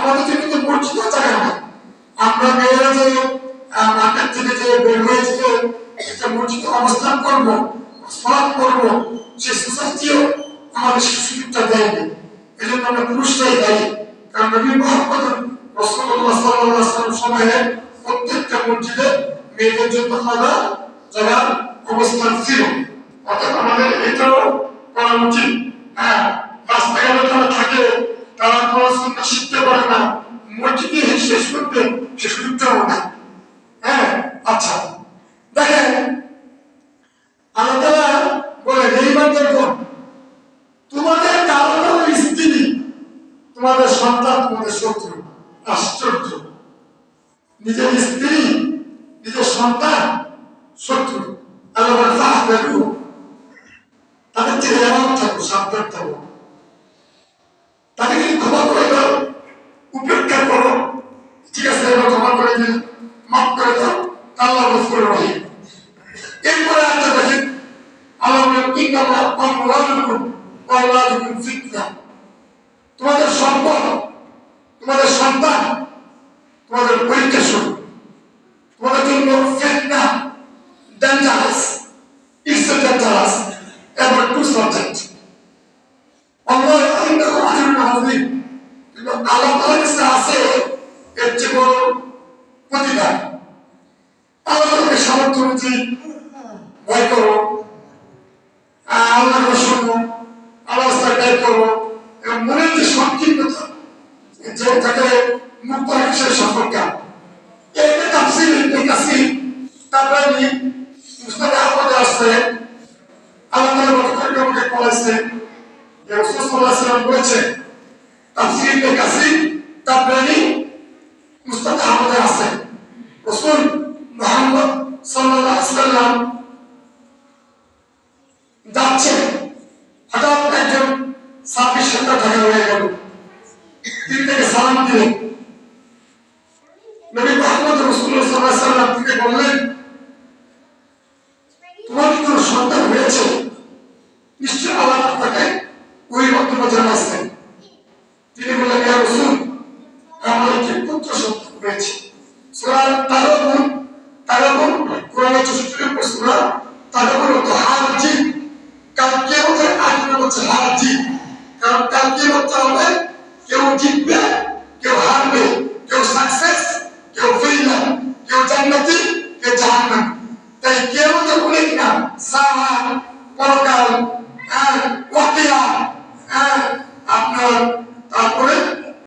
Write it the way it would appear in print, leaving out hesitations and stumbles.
আমাদের জন্য তো মসজিদের জায়গা না। আমরা মেয়েরা যে মাঠের থেকে যে বের হয়েছে যে একটা মসজিদে অবস্থান করবো, সালাত করবো, সে সোসাইটিও আমাদের সুযোগটা দেয়নি। এই জন্য আমরা পুরুষরাই দায়ী। কারণ নবী মুহাম্মদ রাসূলুল্লাহ সাল্লাল্লাহু আলাইহি ওয়াসাল্লাম সময়ে প্রত্যেকটা মসজিদে মেয়েদের জন্য আলাদা জায়গার অবস্থান ছিল। অর্থাৎ আমাদের এটাও করা উচিত। হ্যাঁ, রাস্তাঘাটে যারা থাকে তারা পড়াশোনা শিখতে পারে না, মসজিদে শেষ করতে সে সুযোগটাও না। হ্যাঁ, আচ্ছা দেখেন আল্লাহ বলে বেঈমানদের কোন তোমাদের কারো স্ত্রী তোমাদের সন্তান তোমাদের শত্রু। আশ্চর্য, নিজের স্ত্রী নিজের সন্তান শত্রু। আল্লাহ বলে ফাহদারু, তাদের থেকে এমন থাকো, সাবধান থাকো। তাকে যদি ক্ষমা করে দাও, উপেক্ষা করো, ঠিক আছে এবার ক্ষমা করে দিন, মাফ করে দাও, আল্লাহ গফুর রহিম। এরপরে একটা দেখেন আল্লাহ বলেন ইন্নাল্লাহ আমওয়ালুকুম ওয়া আওলাদুকুম ফিতনা। তোমাদের সম্পদ, তোমাদের সন্তান তোমাদের পরীক্ষা শুরু, তোমাদের জন্য ফিতনা, ডেঞ্জারাস, ইটস এ ডেঞ্জারাস এবার টু সাবজেক্ট। আল্লাহ ইন্নাহু আজরুন আযীম, কিন্তু আল্লাহ তাআলার কাছে আছে এর চেয়ে বড় প্রতিদান। আল্লাহকে সামর্থ্য অনুযায়ী ভয় করো, আল্লাহকে শোনো, আল্লাহর সাথে করো, এবং মনের যে সংকীর্ণতা যেটাকে মুক্ত রাখে সে সফলতা। এতে তাফসীর ইবনে কাসীর তাবরানী মুসনাদ আহমদে আসছে, আল্লাহ তাআলা বর্তমানে বলেছে যে রাসূল সাল্লাল্লাহু আলাইহি ওয়াসাল্লাম বলেছেন, তাফসীর ইবনে কাসীর তাবরানী মুসনাদ আহমদে আছে, রাসূল মুহাম্মদ সাল্লাল্লাহু আলাইহি ওয়াসাল্লাম যাচ্ছে, হঠাৎ একজন সাহাবীর সাথে দেখা হয়ে গেল। তিনি তাকে সালাম দিলেন। নবী মুহাম্মদ রাসূলুল্লাহ সাল্লাল্লাহু আলাইহি ওয়াসাল্লাম তাকে বললেন, তোমার কি কোনো সন্তান হয়েছে? নিশ্চয় আল্লাহ তাকে ওই বক্তব্য জানাচ্ছেন। তিনি বললেন, ইয়া রাসূল, আমার একটি পুত্র সন্তান হয়েছে। সূরা তাগাবুন কোরআনের 64 নম্বর সূরা তাগাবুন তো হারজি, কাল কিয়ামতের আগে হচ্ছে হারজি। কারণ কাল কিয়ামত হবে, কেউ জিতবে